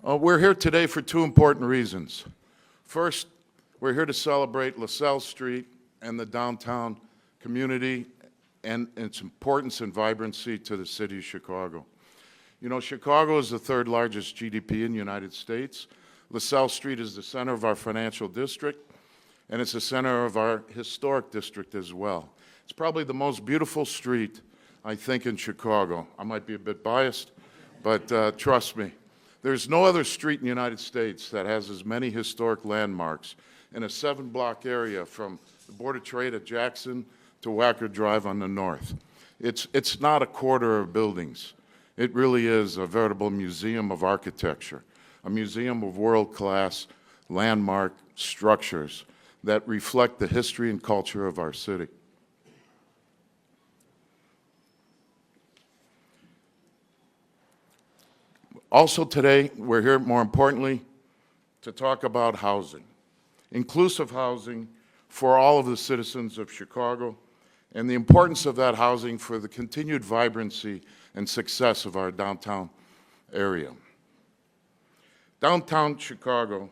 We're here today for two important reasons. First, we're here to celebrate LaSalle Street and the downtown community and its importance and vibrancy to the city of Chicago. You know, Chicago is the third largest GDP in the United States. LaSalle Street is the center of our financial district, and it's the center of our historic district as well. It's probably the most beautiful street, I think, in Chicago. I might be a bit biased, but trust me. There's no other street in the United States that has as many historic landmarks in a 7-block area from the Board of Trade at Jackson to Wacker Drive on the north. It's not a quarter of buildings. It really is a veritable museum of architecture, a museum of world-class landmark structures that reflect the history and culture of our city. Also today, we're here, more importantly, to talk about housing, inclusive housing for all of the citizens of Chicago, and the importance of that housing for the continued vibrancy and success of our downtown area. Downtown Chicago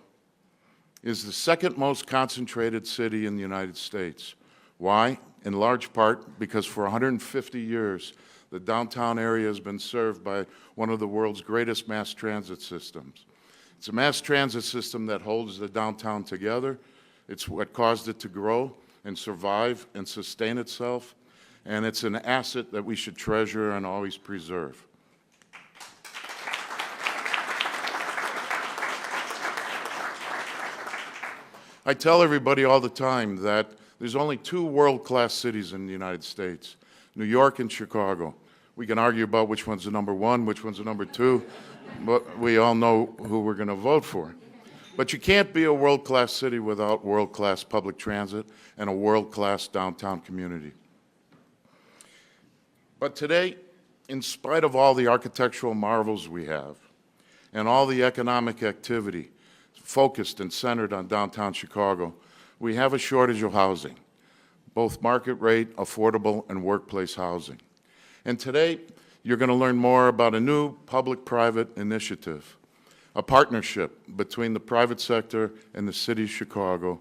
is the second most concentrated city in the United States. Why? In large part because for 150 years, the downtown area has been served by one of the world's greatest mass transit systems. It's a mass transit system that holds the downtown together. It's what caused it to grow and survive and sustain itself, and it's an asset that we should treasure and always preserve. I tell everybody all the time that there's only two world-class cities in the United States, New York and Chicago. We can argue about which one's the number one, which one's the number two, but we all know who we're going to vote for. But you can't be a world-class city without world-class public transit and a world-class downtown community. But today, in spite of all the architectural marvels we have and all the economic activity focused and centered on downtown Chicago, we have a shortage of housing, both market rate, affordable, and workplace housing. And today, you're going to learn more about a new public-private initiative, a partnership between the private sector and the city of Chicago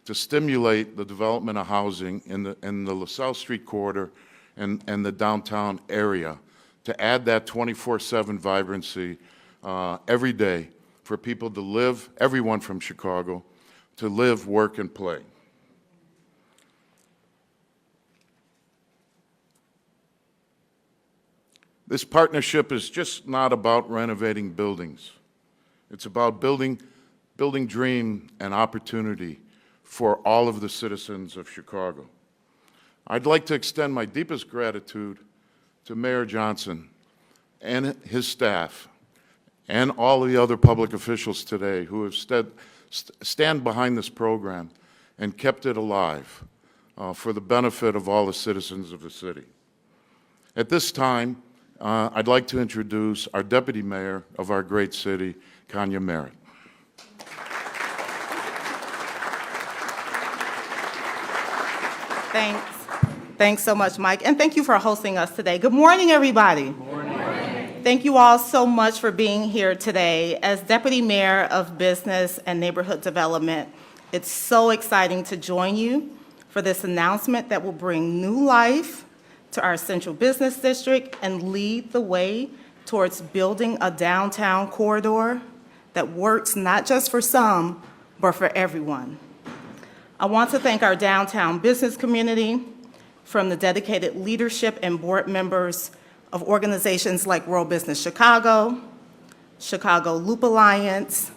to stimulate the development of housing in the LaSalle Street corridor and the downtown area to add that 24/7 vibrancy every day for people to live, everyone from Chicago, to live, work, and play. This partnership is just not about renovating buildings. It's about building dream and opportunity for all of the citizens of Chicago. I'd like to extend my deepest gratitude to Mayor Johnson and his staff and all the other public officials today who have stand behind this program and kept it alive for the benefit of all the citizens of the city. At this time, I'd like to introduce our Deputy Mayor of our great city, Kanya Merritt. Thanks so much, Mike, and thank you for hosting us today. Good morning, everybody. Good morning. Thank you all so much for being here today. As Deputy Mayor of Business and Neighborhood Development, it's so exciting to join you for this announcement that will bring new life to our central business district and lead the way towards building a downtown corridor that works not just for some, but for everyone. I want to thank our downtown business community, from the dedicated leadership and board members of organizations like World Business Chicago, Chicago Loop Alliance,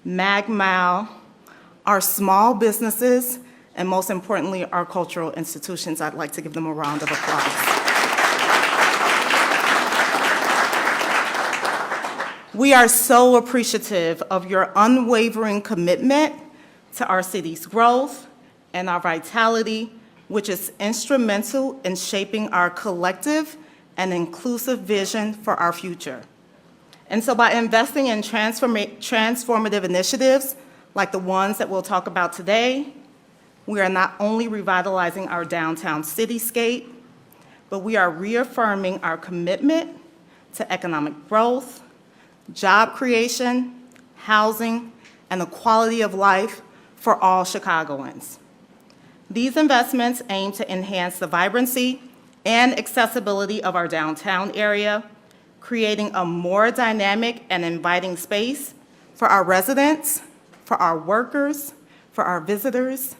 MagMal, our small businesses, and most importantly, our cultural institutions. I'd like to give them a round of applause. We are so appreciative of your unwavering commitment to our city's growth and our vitality, which is instrumental in shaping our collective and inclusive vision for our future. And so by investing in transformative initiatives like the ones that we'll talk about today, we are not only revitalizing our downtown cityscape, but we are reaffirming our commitment to economic growth, job creation, housing, and the quality of life for all Chicagoans. These investments aim to enhance the vibrancy and accessibility of our downtown area, creating a more dynamic and inviting space for our residents, for our workers, for our visitors,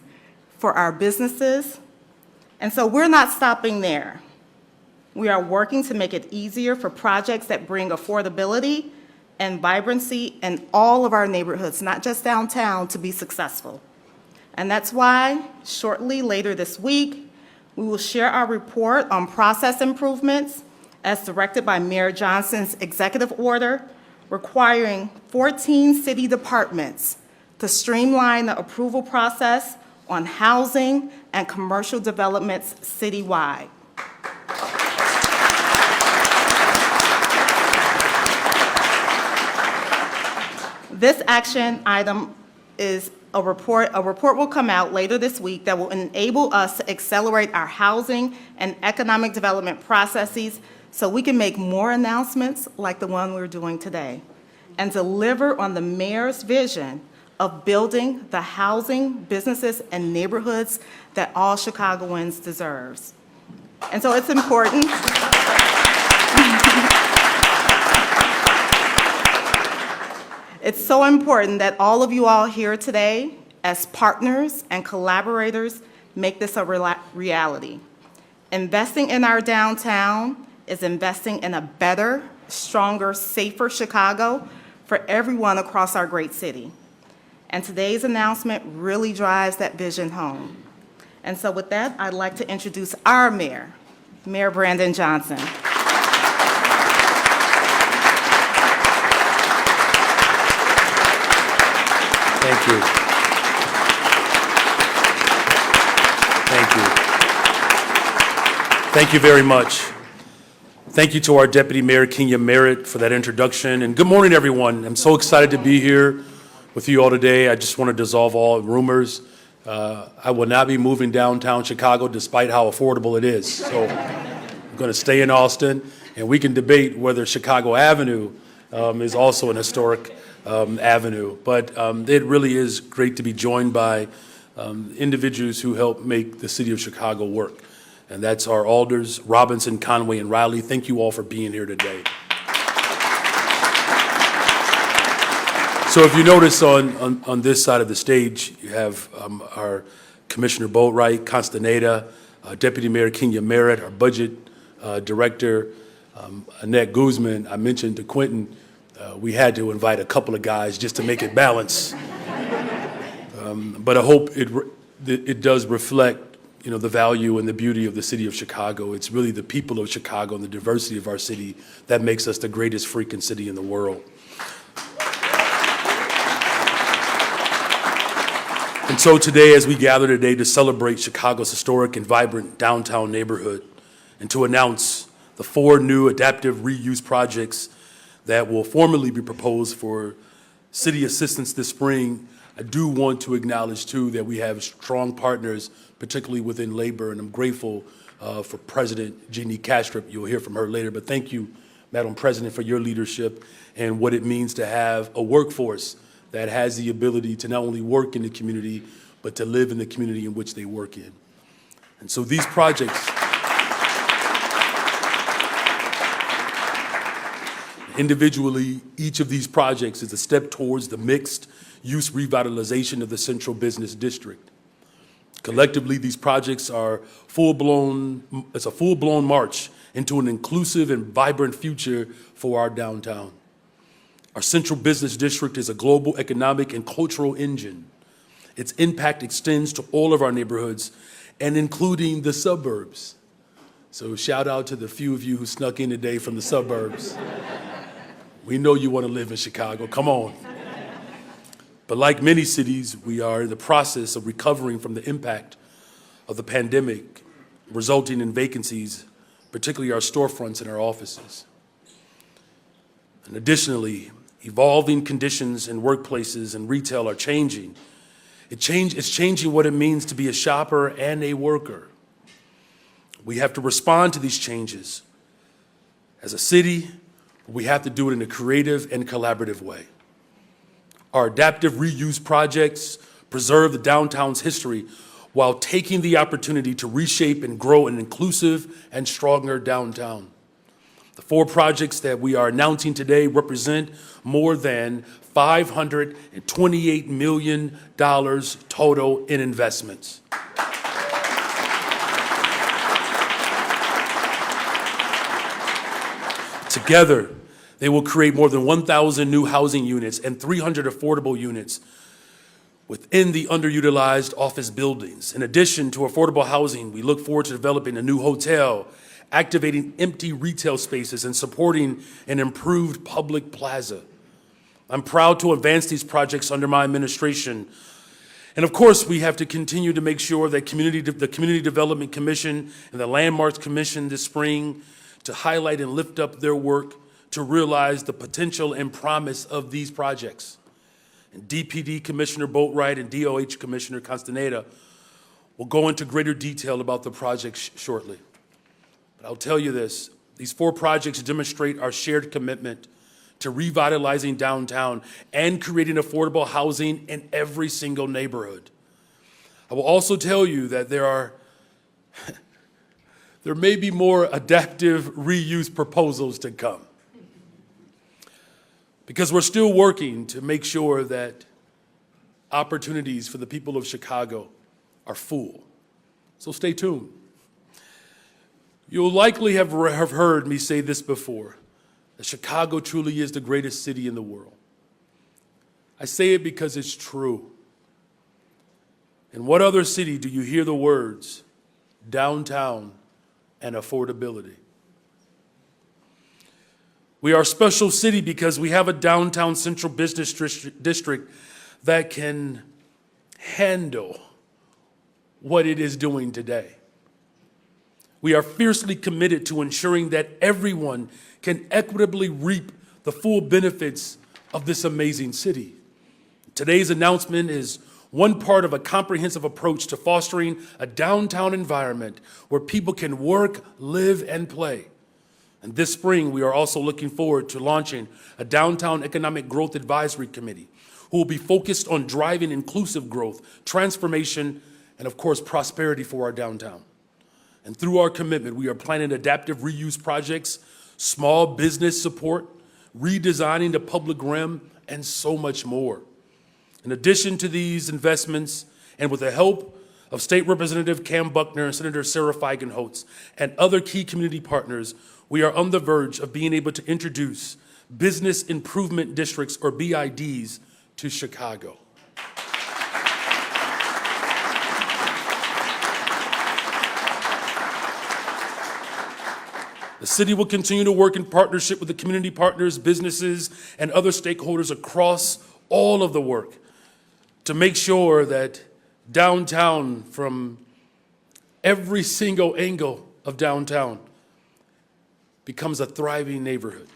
for our businesses. And so we're not stopping there. We are working to make it easier for projects that bring affordability and vibrancy in all of our neighborhoods, not just downtown, to be successful. And that's why, shortly later this week, we will share our report on process improvements as directed by Mayor Johnson's executive order requiring 14 city departments to streamline the approval process on housing and commercial developments citywide. This action item is a report. A report will come out later this week that will enable us to accelerate our housing and economic development processes so we can make more announcements like the one we're doing today and deliver on the mayor's vision of building the housing, businesses, and neighborhoods that all Chicagoans deserve. And so it's important. It's so important that all of you all here today, as partners and collaborators, make this a reality. Investing in our downtown is investing in a better, stronger, safer Chicago for everyone across our great city. And today's announcement really drives that vision home. And so with that, I'd like to introduce our mayor, Mayor Brandon Johnson. Thank you. Thank you. Thank you very much. Thank you to our Deputy Mayor, Kenya Merritt, for that introduction. And good morning, everyone. I'm so excited to be here with you all today. I just want to dissolve all rumors. I will not be moving downtown Chicago despite how affordable it is. So I'm going to stay in Austin, and we can debate whether Chicago Avenue is also an historic avenue. But it really is great to be joined by individuals who help make the city of Chicago work. And that's our alders, Robinson, Conway, and Riley. Thank you all for being here today. So if you notice on this side of the stage, you have our Commissioner Boatwright, Constaneta, Deputy Mayor Kenya Merritt, our Budget Director, Annette Guzman. I mentioned to Quentin, we had to invite a couple of guys just to make it balance. But I hope it does reflect, you know, the value and the beauty of the city of Chicago. It's really the people of Chicago and the diversity of our city that makes us the greatest freaking city in the world. And so today, as we gather today to celebrate Chicago's historic and vibrant downtown neighborhood and to announce the 4 new adaptive reuse projects that will formally be proposed for city assistance this spring, I do want to acknowledge, too, that we have strong partners, particularly within labor, and I'm grateful for President Jeannie Castrop. You'll hear from her later, but thank you, Madam President, for your leadership and what it means to have a workforce that has the ability to not only work in the community, but to live in the community in which they work in. And so these projects, individually, each of these projects is a step towards the mixed-use revitalization of the Central Business District. Collectively, these projects are it's a full-blown march into an inclusive and vibrant future for our downtown. Our Central Business District is a global economic and cultural engine. Its impact extends to all of our neighborhoods and including the suburbs. So shout out to the few of you who snuck in today from the suburbs. We know you want to live in Chicago, come on. But like many cities, we are in the process of recovering from the impact of the pandemic, resulting in vacancies, particularly our storefronts and our offices. And additionally, evolving conditions in workplaces and retail are changing. It's changing what it means to be a shopper and a worker. We have to respond to these changes. As a city, we have to do it in a creative and collaborative way. Our adaptive reuse projects preserve the downtown's history while taking the opportunity to reshape and grow an inclusive and stronger downtown. The 4 projects that we are announcing today represent more than $528 million total in investments. Together, they will create more than 1,000 new housing units and 300 affordable units within the underutilized office buildings. In addition to affordable housing, we look forward to developing a new hotel, activating empty retail spaces, and supporting an improved public plaza. I'm proud to advance these projects under my administration. And of course, we have to continue to make sure that the Community Development Commission and the Landmarks Commission this spring to highlight and lift up their work to realize the potential and promise of these projects. And DPD Commissioner Boatwright and DOH Commissioner Castaneda will go into greater detail about the projects shortly. But I'll tell you this, these 4 projects demonstrate our shared commitment to revitalizing downtown and creating affordable housing in every single neighborhood. I will also tell you that there may be more adaptive reuse proposals to come, because we're still working to make sure that opportunities for the people of Chicago are full. So stay tuned. You'll likely have heard me say this before, that Chicago truly is the greatest city in the world. I say it because it's true. In what other city do you hear the words downtown and affordability? We are a special city because we have a downtown central business district that can handle what it is doing today. We are fiercely committed to ensuring that everyone can equitably reap the full benefits of this amazing city. Today's announcement is one part of a comprehensive approach to fostering a downtown environment where people can work, live, and play. And this spring, we are also looking forward to launching a Downtown Economic Growth Advisory Committee who will be focused on driving inclusive growth, transformation, and of course, prosperity for our downtown. And through our commitment, we are planning adaptive reuse projects, small business support, redesigning the public realm, and so much more. In addition to these investments, and with the help of State Representative Cam Buckner and Senator Sarah Feigenholtz and other key community partners, we are on the verge of being able to introduce Business Improvement Districts, or BIDs, to Chicago. The city will continue to work in partnership with the community partners, businesses, and other stakeholders across all of the work to make sure that downtown, from every single angle of downtown, becomes a thriving neighborhood.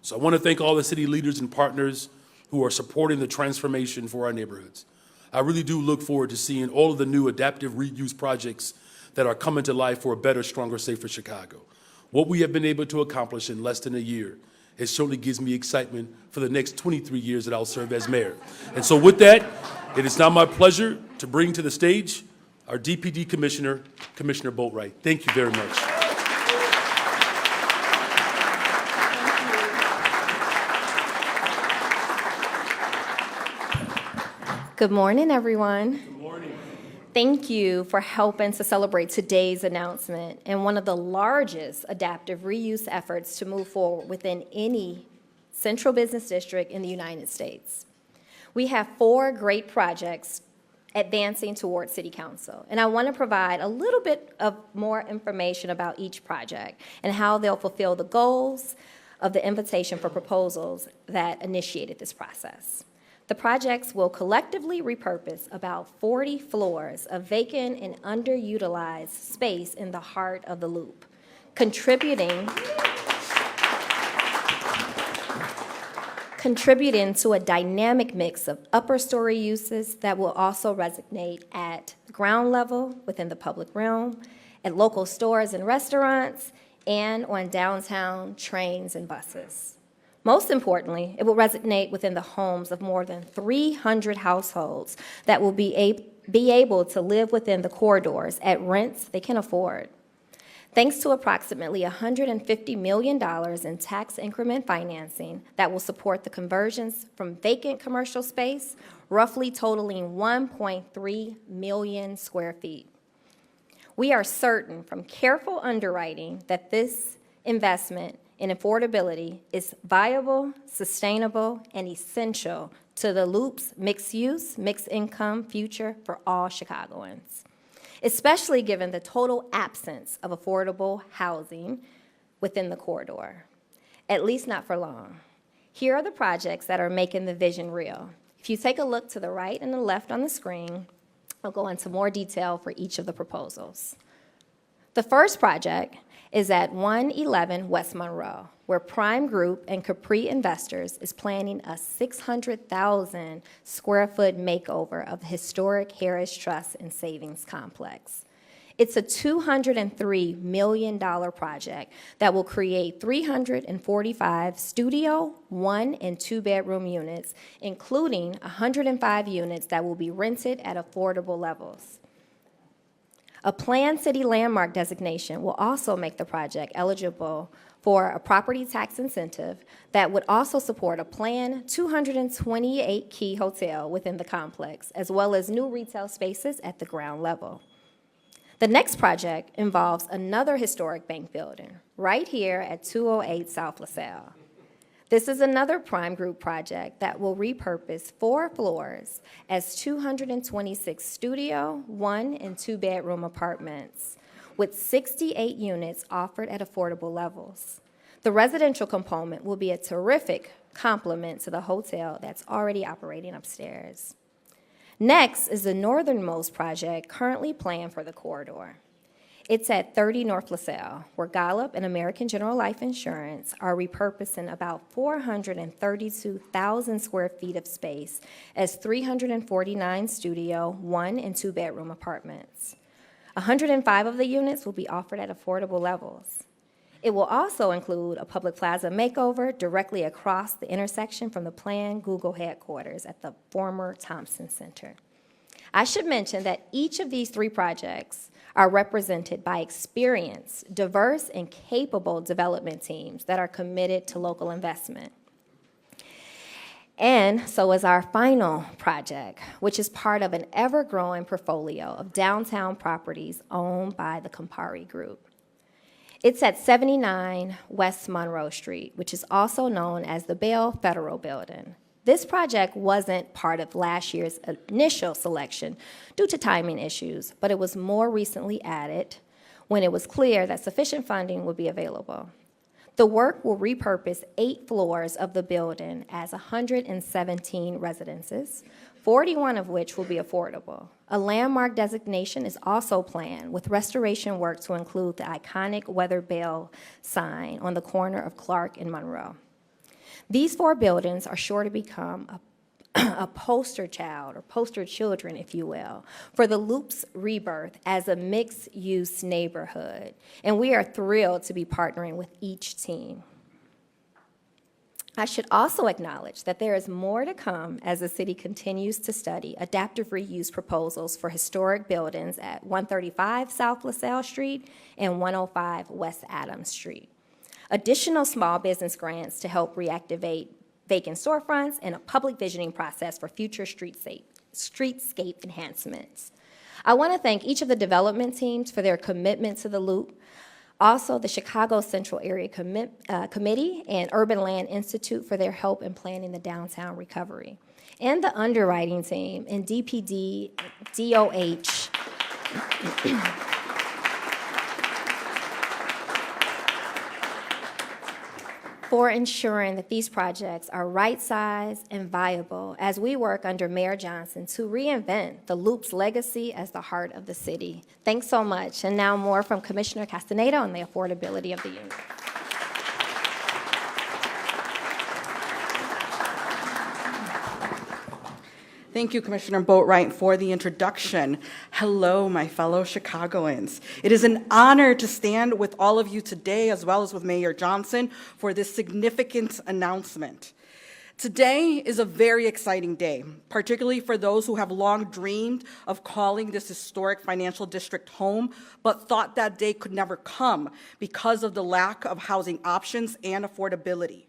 So I want to thank all the city leaders and partners who are supporting the transformation for our neighborhoods. I really do look forward to seeing all of the new adaptive reuse projects that are coming to life for a better, stronger, safer Chicago. What we have been able to accomplish in less than a year, it certainly gives me excitement for the next 23 years that I'll serve as mayor. And so with that, it is now my pleasure to bring to the stage our DPD Commissioner, Commissioner Boatwright. Thank you very much. Good morning, everyone. Good morning. Thank you for helping to celebrate today's announcement and one of the largest adaptive reuse efforts to move forward within any central business district in the United States. We have 4 great projects advancing towards City Council, and I want to provide a little bit of more information about each project and how they'll fulfill the goals of the invitation for proposals that initiated this process. The projects will collectively repurpose about 40 floors of vacant and underutilized space in the heart of the Loop, contributing to a dynamic mix of upper story uses that will also resonate at ground level within the public realm, at local stores and restaurants, and on downtown trains and buses. Most importantly, it will resonate within the homes of more than 300 households that will be able to live within the corridors at rents they can afford. Thanks to approximately $150 million in tax increment financing that will support the conversions from vacant commercial space, roughly totaling 1.3 million square feet. We are certain from careful underwriting that this investment in affordability is viable, sustainable, and essential to the Loop's mixed-use, mixed-income future for all Chicagoans, especially given the total absence of affordable housing within the corridor, at least not for long. Here are the projects that are making the vision real. If you take a look to the right and the left on the screen, I'll go into more detail for each of the proposals. The first project is at 111 West Monroe, where Prime Group and Capri Investors is planning a 600,000 square foot makeover of the historic Harris Trust and Savings Complex. It's a $203 million project that will create 345 studio, 1- and 2-bedroom units, including 105 units that will be rented at affordable levels. A planned city landmark designation will also make the project eligible for a property tax incentive that would also support a planned 228-key hotel within the complex, as well as new retail spaces at the ground level. The next project involves another historic bank building, right here at 208 South LaSalle. This is another Prime Group project that will repurpose 4 floors as 226 studio, 1- and 2-bedroom apartments, with 68 units offered at affordable levels. The residential component will be a terrific complement to the hotel that's already operating upstairs. Next is the northernmost project currently planned for the corridor. It's at 30 North LaSalle, where Gallup and American General Life Insurance are repurposing about 432,000 square feet of space as 349 studio, 1- and 2-bedroom apartments. 105 of the units will be offered at affordable levels. It will also include a public plaza makeover directly across the intersection from the planned Google headquarters at the former Thompson Center. I should mention that each of these 3 projects are represented by experienced, diverse, and capable development teams that are committed to local investment. And so is our final project, which is part of an ever-growing portfolio of downtown properties owned by the Campari Group. It's at 79 West Monroe Street, which is also known as the Bell Federal Building. This project wasn't part of last year's initial selection due to timing issues, but it was more recently added when it was clear that sufficient funding would be available. The work will repurpose 8 floors of the building as 117 residences, 41 of which will be affordable. A landmark designation is also planned, with restoration work to include the iconic Weather Bell sign on the corner of Clark and Monroe. These 4 buildings are sure to become a poster child, or poster children, if you will, for the Loop's rebirth as a mixed-use neighborhood, and we are thrilled to be partnering with each team. I should also acknowledge that there is more to come as the city continues to study adaptive reuse proposals for historic buildings at 135 South LaSalle Street and 105 West Adams Street. Additional small business grants to help reactivate vacant storefronts, and a public visioning process for future streetscape enhancements. I want to thank each of the development teams for their commitment to the Loop, also the Chicago Central Area Committee and Urban Land Institute for their help in planning the downtown recovery, and the underwriting team and DPD, DOH, for ensuring that these projects are right-sized and viable as we work under Mayor Johnson to reinvent the Loop's legacy as the heart of the city. Thanks so much. And now more from Commissioner Castaneda on the affordability of the unit. Thank you, Commissioner Boatwright, for the introduction. Hello, my fellow Chicagoans. It is an honor to stand with all of you today, as well as with Mayor Johnson, for this significant announcement. Today is a very exciting day, particularly for those who have long dreamed of calling this historic financial district home, but thought that day could never come because of the lack of housing options and affordability.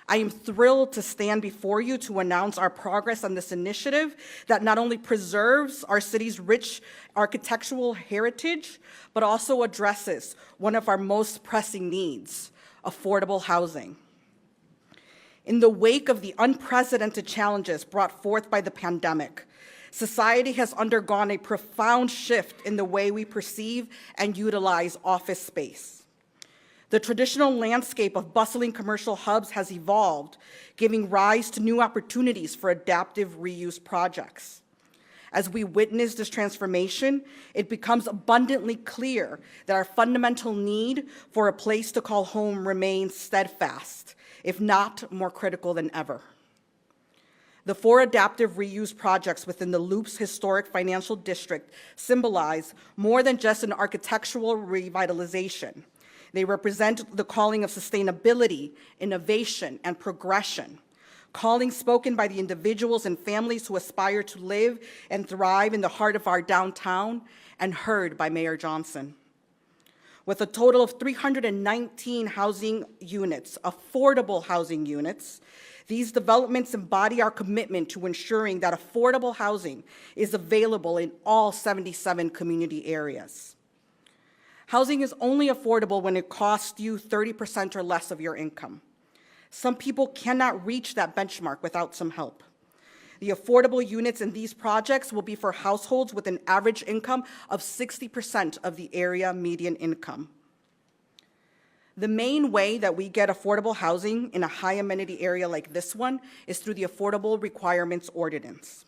I am thrilled to stand before you to announce our progress on this initiative that not only preserves our city's rich architectural heritage, but also addresses one of our most pressing needs, affordable housing. In the wake of the unprecedented challenges brought forth by the pandemic, society has undergone a profound shift in the way we perceive and utilize office space. The traditional landscape of bustling commercial hubs has evolved, giving rise to new opportunities for adaptive reuse projects. As we witness this transformation, it becomes abundantly clear that our fundamental need for a place to call home remains steadfast, if not more critical than ever. The 4 adaptive reuse projects within the Loop's historic financial district symbolize more than just an architectural revitalization. They represent the calling of sustainability, innovation, and progression, calling spoken by the individuals and families who aspire to live and thrive in the heart of our downtown, and heard by Mayor Johnson. With a total of 319 housing units, affordable housing units, these developments embody our commitment to ensuring that affordable housing is available in all 77 community areas. Housing is only affordable when it costs you 30% or less of your income. Some people cannot reach that benchmark without some help. The affordable units in these projects will be for households with an average income of 60% of the area median income. The main way that we get affordable housing in a high amenity area like this one is through the Affordable Requirements Ordinance.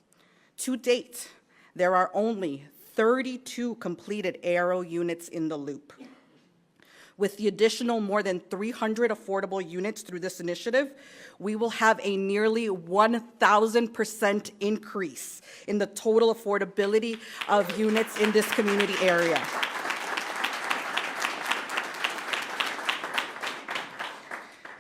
To date, there are only 32 completed ARO units in the Loop. With the additional more than 300 affordable units through this initiative, we will have a nearly 1,000% increase in the total affordability of units in this community area.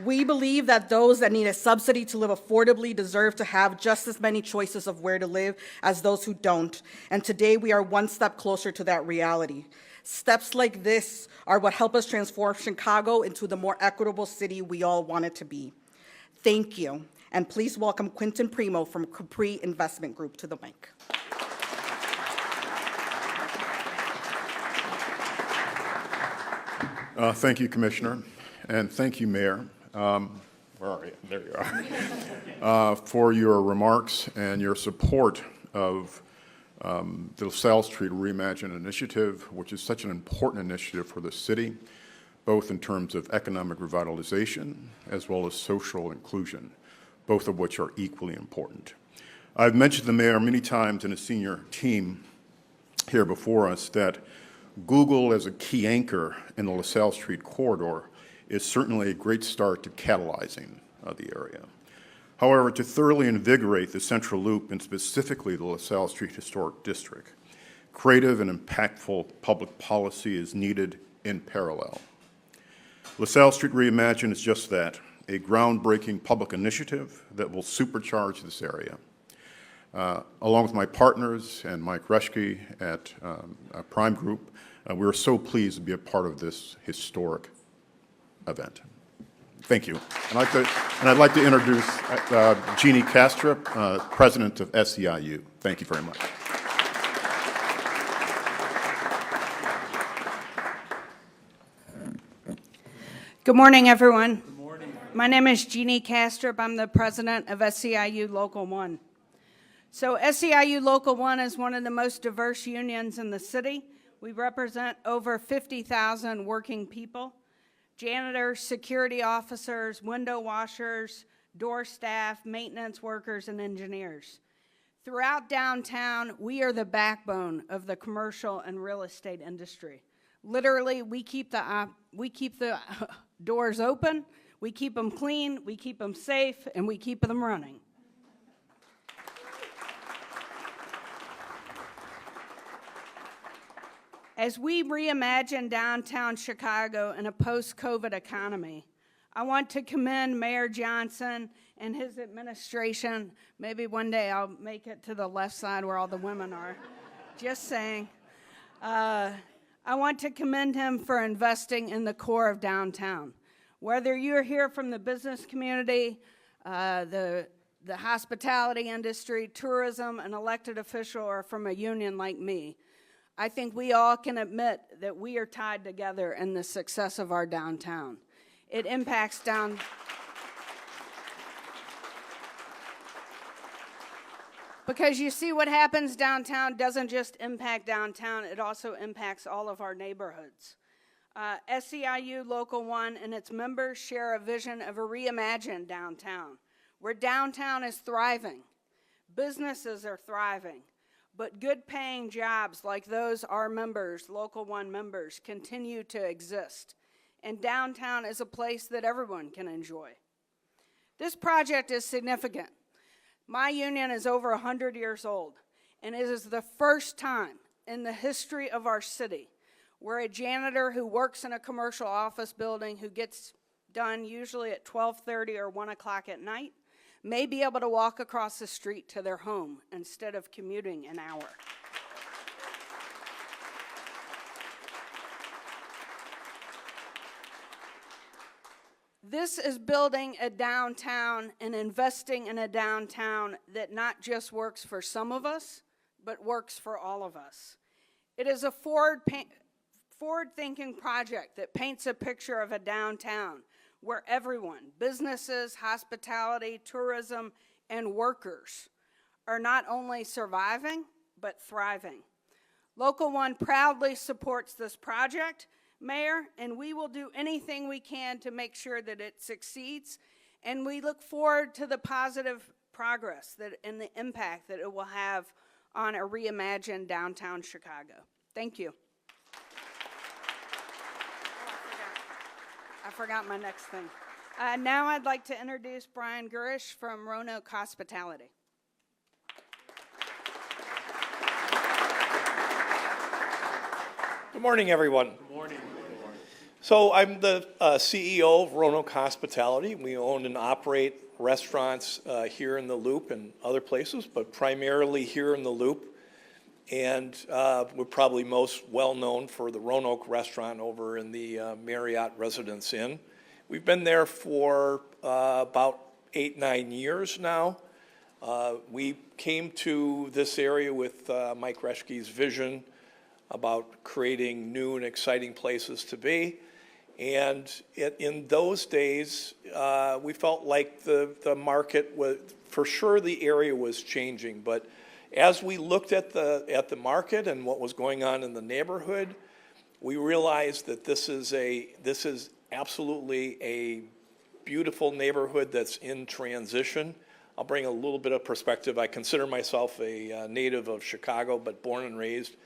We believe that those that need a subsidy to live affordably deserve to have just as many choices of where to live as those who don't. And today we are one step closer to that reality. Steps like this are what help us transform Chicago into the more equitable city we all want it to be. Thank you. And please welcome Quentin Primo from Capri Investment Group to the mic. Thank you, Commissioner, and thank you, Mayor. Where are you? There you are. For your remarks and your support of the LaSalle Street Reimagine Initiative, which is such an important initiative for the city, both in terms of economic revitalization as well as social inclusion, both of which are equally important. I've mentioned to the mayor many times and a senior team here before us that Google as a key anchor in the LaSalle Street corridor is certainly a great start to catalyzing the area. However, to thoroughly invigorate the Central Loop and specifically the LaSalle Street Historic District, creative and impactful public policy is needed in parallel. LaSalle Street Reimagine is just that, a groundbreaking public initiative that will supercharge this area. Along with my partners and Mike Reschke at Prime Group, we are so pleased to be a part of this historic event. Thank you. And I'd like to introduce Jeannie Kastrup, President of SEIU. Thank you very much. Good morning, everyone. Good morning. My name is Jeannie Kastrup. I'm the president of SEIU Local 1. So SEIU Local 1 is one of the most diverse unions in the city. We represent over 50,000 working people. Janitors, security officers, window washers, door staff, maintenance workers, and engineers. Throughout downtown, we are the backbone of the commercial and real estate industry. Literally, we keep the doors open, we keep them clean, we keep them safe, and we keep them running. As we reimagine downtown Chicago in a post-COVID economy, I want to commend Mayor Johnson and his administration. Maybe one day I'll make it to the left side where all the women are. Just saying. I want to commend him for investing in the core of downtown. Whether you're here from the business community, the hospitality industry, tourism, an elected official, or from a union like me, I think we all can admit that we are tied together in the success of our downtown. It impacts because you see, what happens downtown doesn't just impact downtown, it also impacts all of our neighborhoods. SEIU Local 1 and its members share a vision of a reimagined downtown, where downtown is thriving, businesses are thriving, but good-paying jobs like those our members, Local 1 members, continue to exist. And downtown is a place that everyone can enjoy. This project is significant. My union is over 100 years old, and it is the first time in the history of our city where a janitor who works in a commercial office building, who gets done usually at 12:30 or 1 o'clock at night, may be able to walk across the street to their home instead of commuting an hour. This is building a downtown and investing in a downtown that not just works for some of us, but works for all of us. It is a forward-thinking project that paints a picture of a downtown where everyone, businesses, hospitality, tourism, and workers are not only surviving, but thriving. Local 1 proudly supports this project, Mayor, and we will do anything we can to make sure that it succeeds, and we look forward to the positive progress and the impact that it will have on a reimagined downtown Chicago. Thank you. I forgot my next thing. Now I'd like to introduce Brian Gurish from Roanoke Hospitality. Good morning, everyone. Good morning. So I'm the CEO of Roanoke Hospitality. We own and operate restaurants here in the Loop and other places, but primarily here in the Loop. And we're probably most well-known for the Roanoke restaurant over in the Marriott Residence Inn. We've been there for about 8-9 years now. We came to this area with Mike Reschke's vision about creating new and exciting places to be. And in those days, we felt like the market was, for sure the area was changing, but as we looked at the market and what was going on in the neighborhood, we realized that this is absolutely a beautiful neighborhood that's in transition. I'll bring a little bit of perspective. I consider myself a native of Chicago, but born and raised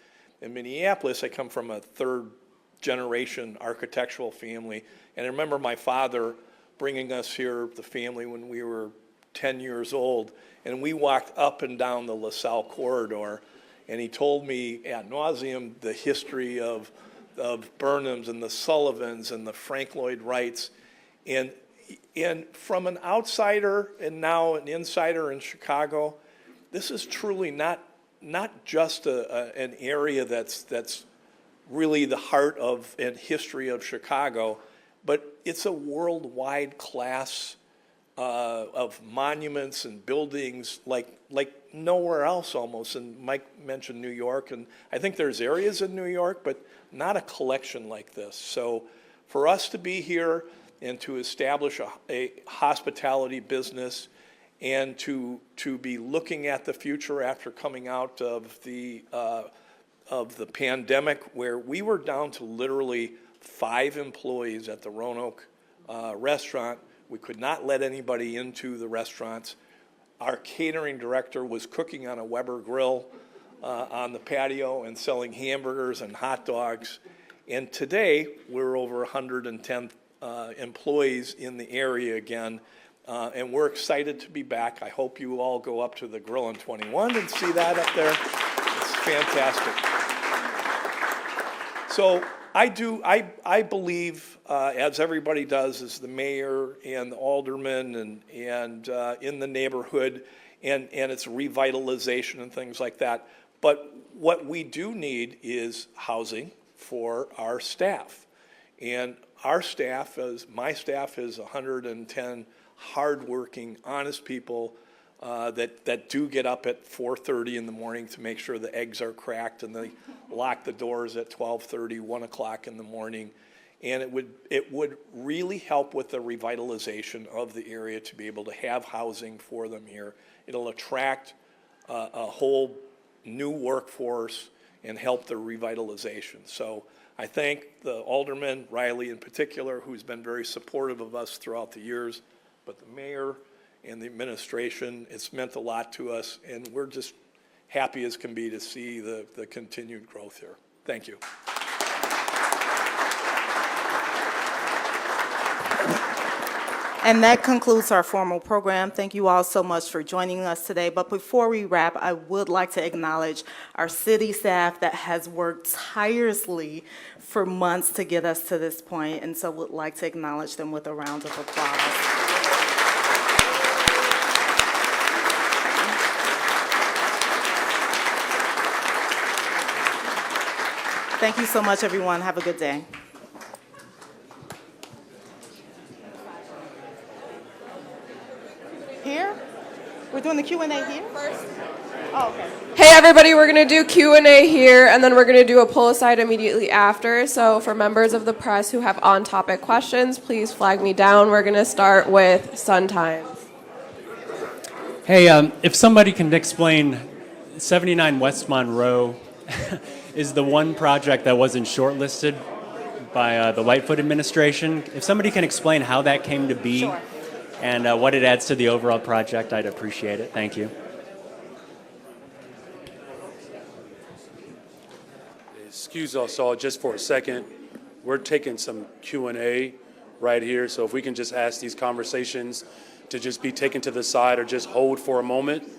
in Minneapolis. I come from a third-generation architectural family, and I remember my father bringing us here, the family, when we were 10 years old, and we walked up and down the LaSalle corridor, and he told me ad nauseum the history of Burnham's and the Sullivans and the Frank Lloyd Wrights, and from an outsider and now an insider in Chicago, this is truly not just an area that's really the heart of and history of Chicago, but it's a worldwide class of monuments and buildings like nowhere else almost. And Mike mentioned New York, and I think there's areas in New York, but not a collection like this. So for us to be here and to establish a hospitality business and to be looking at the future after coming out of the pandemic, where we were down to literally 5 employees at the Roanoke restaurant. We could not let anybody into the restaurants. Our catering director was cooking on a Weber grill on the patio and selling hamburgers and hot dogs. And today, we're over 110 employees in the area again, and we're excited to be back. I hope you all go up to the Grill on 21 and see that up there. It's fantastic. So I believe, as everybody does, as the mayor and the aldermen and in the neighborhood, and it's revitalization and things like that. But what we do need is housing for our staff. And our staff, my staff is 110 hardworking, honest people that do get up at 4:30 in the morning to make sure the eggs are cracked, and they lock the doors at 12:30, 1 o'clock in the morning. And it would really help with the revitalization of the area to be able to have housing for them here. It'll attract a whole new workforce and help the revitalization. So I thank the alderman, Riley in particular, who's been very supportive of us throughout the years, but the mayor and the administration, it's meant a lot to us, and we're just happy as can be to see the continued growth here. Thank you. And that concludes our formal program. Thank you all so much for joining us today. But before we wrap, I would like to acknowledge our city staff that has worked tirelessly for months to get us to this point, and so would like to acknowledge them with a round of applause. Thank you so much, everyone. Have a good day. Here? We're doing the Q&A here? First. Oh, okay. Hey everybody, we're going to do Q&A here, and then we're going to do a pull aside immediately after. So for members of the press who have on-topic questions, please flag me down. We're going to start with Sun Times. Hey, if somebody can explain, 79 West Monroe is the one project that wasn't shortlisted by the Lightfoot administration. If somebody can explain how that came to be. Sure. And what it adds to the overall project, I'd appreciate it. Thank you. Excuse us all just for a second. We're taking some Q&A right here, so if we can just ask these conversations to just be taken to the side or just hold for a moment.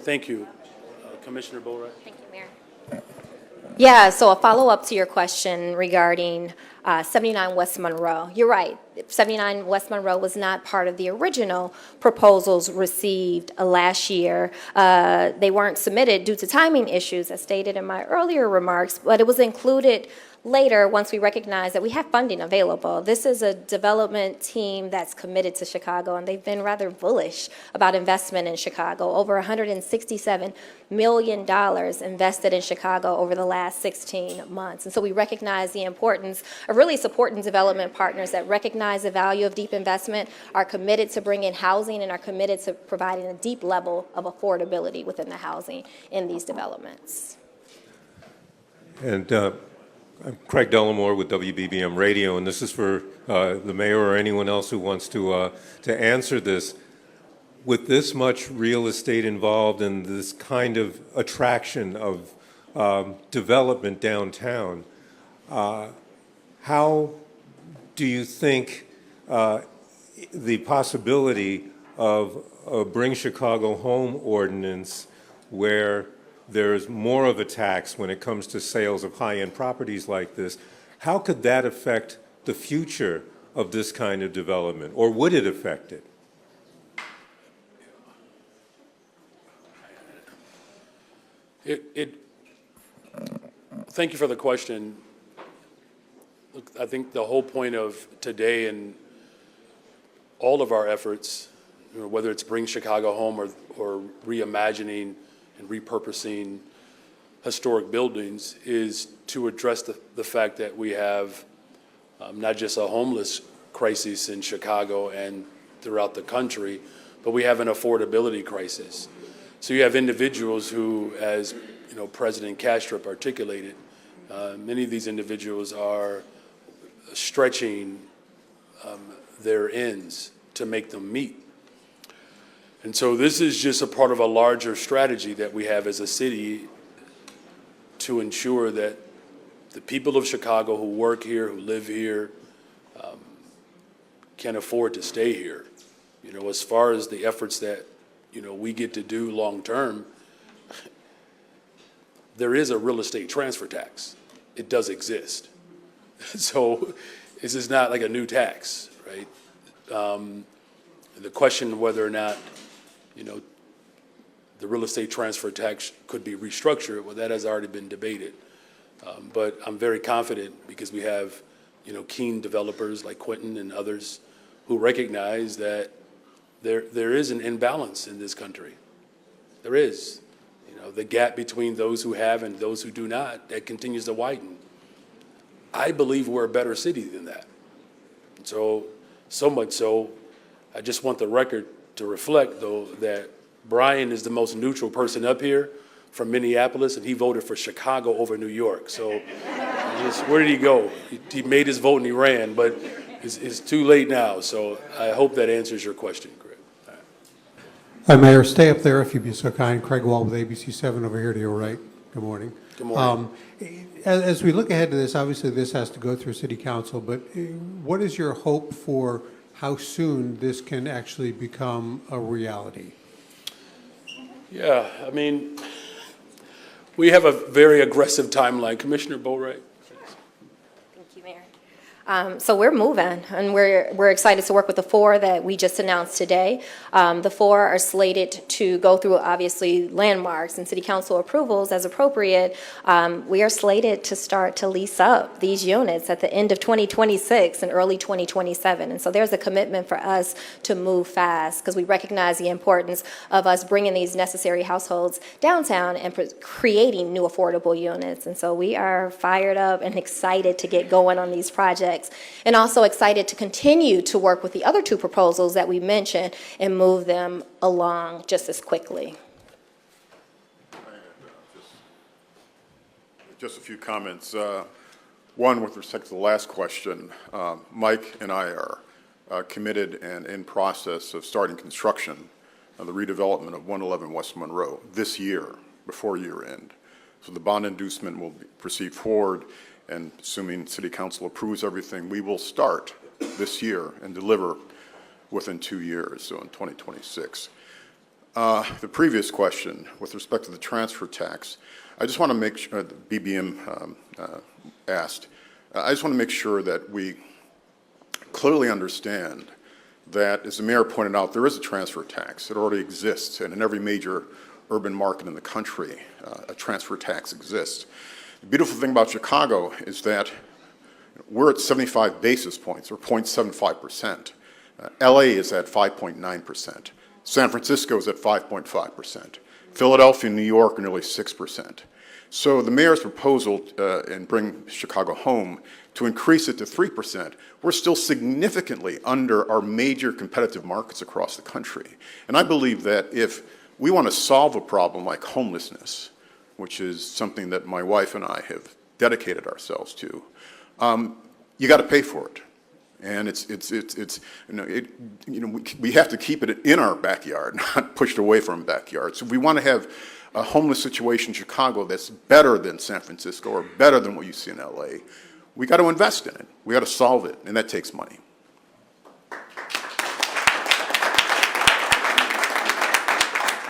Thank you. Commissioner Boatwright. Thank you, Mayor. Yeah, so a follow-up to your question regarding 79 West Monroe. You're right. 79 West Monroe was not part of the original proposals received last year. They weren't submitted due to timing issues, as stated in my earlier remarks, but it was included later once we recognized that we have funding available. This is a development team that's committed to Chicago, and they've been rather bullish about investment in Chicago. Over $167 million invested in Chicago over the last 16 months. And so we recognize the importance of really supporting development partners that recognize the value of deep investment, are committed to bringing housing, and are committed to providing a deep level of affordability within the housing in these developments. And I'm Craig Dellamore with WBBM Radio, and this is for the mayor or anyone else who wants to answer this. With this much real estate involved and this kind of attraction of development downtown, how do you think the possibility of a Bring Chicago Home ordinance where there's more of a tax when it comes to sales of high-end properties like this, how could that affect the future of this kind of development, or would it affect it? Thank you for the question. Look, I think the whole point of today and all of our efforts, whether it's Bring Chicago Home or reimagining and repurposing historic buildings, is to address the fact that we have not just a homeless crisis in Chicago and throughout the country, but we have an affordability crisis. So you have individuals who, as President Kastrup articulated, many of these individuals are stretching their ends to make them meet. And so this is just a part of a larger strategy that we have as a city to ensure that the people of Chicago who work here, who live here, can afford to stay here. As far as the efforts that, we get to do long term, there is a real estate transfer tax. it does exist. So this is not like a new tax, right? The question whether or not, the real estate transfer tax could be restructured, well, that has already been debated. But I'm very confident because we have, keen developers like Quentin and others who recognize that there is an imbalance in this country. There is. The gap between those who have and those who do not, that continues to widen. I believe we're a better city than that. So much so, I just want the record to reflect, though, that Brian is the most neutral person up here from Minneapolis, and he voted for Chicago over New York. So where did he go? He made his vote and he ran, but it's too late now. So I hope that answers your question, Greg. Hi, Mayor, stay up there if you'd be so kind. Craig Wall with ABC7 over here to your right. Good morning. Good morning. As we look ahead to this, obviously this has to go through City Council, but what is your hope for how soon this can actually become a reality? Yeah, I mean, we have a very aggressive timeline. Commissioner Boatwright? Thank you, Mayor. So we're moving, and we're excited to work with the four that we just announced today. The four are slated to go through, obviously, landmarks and city council approvals as appropriate. We are slated to start to lease up these units at the end of 2026 and early 2027. And so there's a commitment for us to move fast because we recognize the importance of us bringing these necessary households downtown and creating new affordable units. And so we are fired up and excited to get going on these projects. And also excited to continue to work with the other two proposals that we mentioned and move them along just as quickly. Just a few comments. One, with respect to the last question, Mike and I are committed and in process of starting construction on the redevelopment of 111 West Monroe this year, before year end. So the bond inducement will proceed forward, and assuming City Council approves everything, we will start this year and deliver within 2 years, so in 2026. The previous question, with respect to the transfer tax, I just want to make sure, the BBM asked, I just want to make sure that we clearly understand that, as the mayor pointed out, there is a transfer tax. It already exists, and in every major urban market in the country, a transfer tax exists. The beautiful thing about Chicago is that we're at 75 basis points, or 0.75%. LA is at 5.9%. San Francisco is at 5.5%. Philadelphia and New York are nearly 6%. So the mayor's proposal and bring Chicago home to increase it to 3%, we're still significantly under our major competitive markets across the country. And I believe that if we want to solve a problem like homelessness, which is something that my wife and I have dedicated ourselves to, you got to pay for it. And we have to keep it in our backyard, not pushed away from our backyard. So if we want to have a homeless situation in Chicago that's better than San Francisco or better than what you see in LA, we got to invest in it. We got to solve it, and that takes money.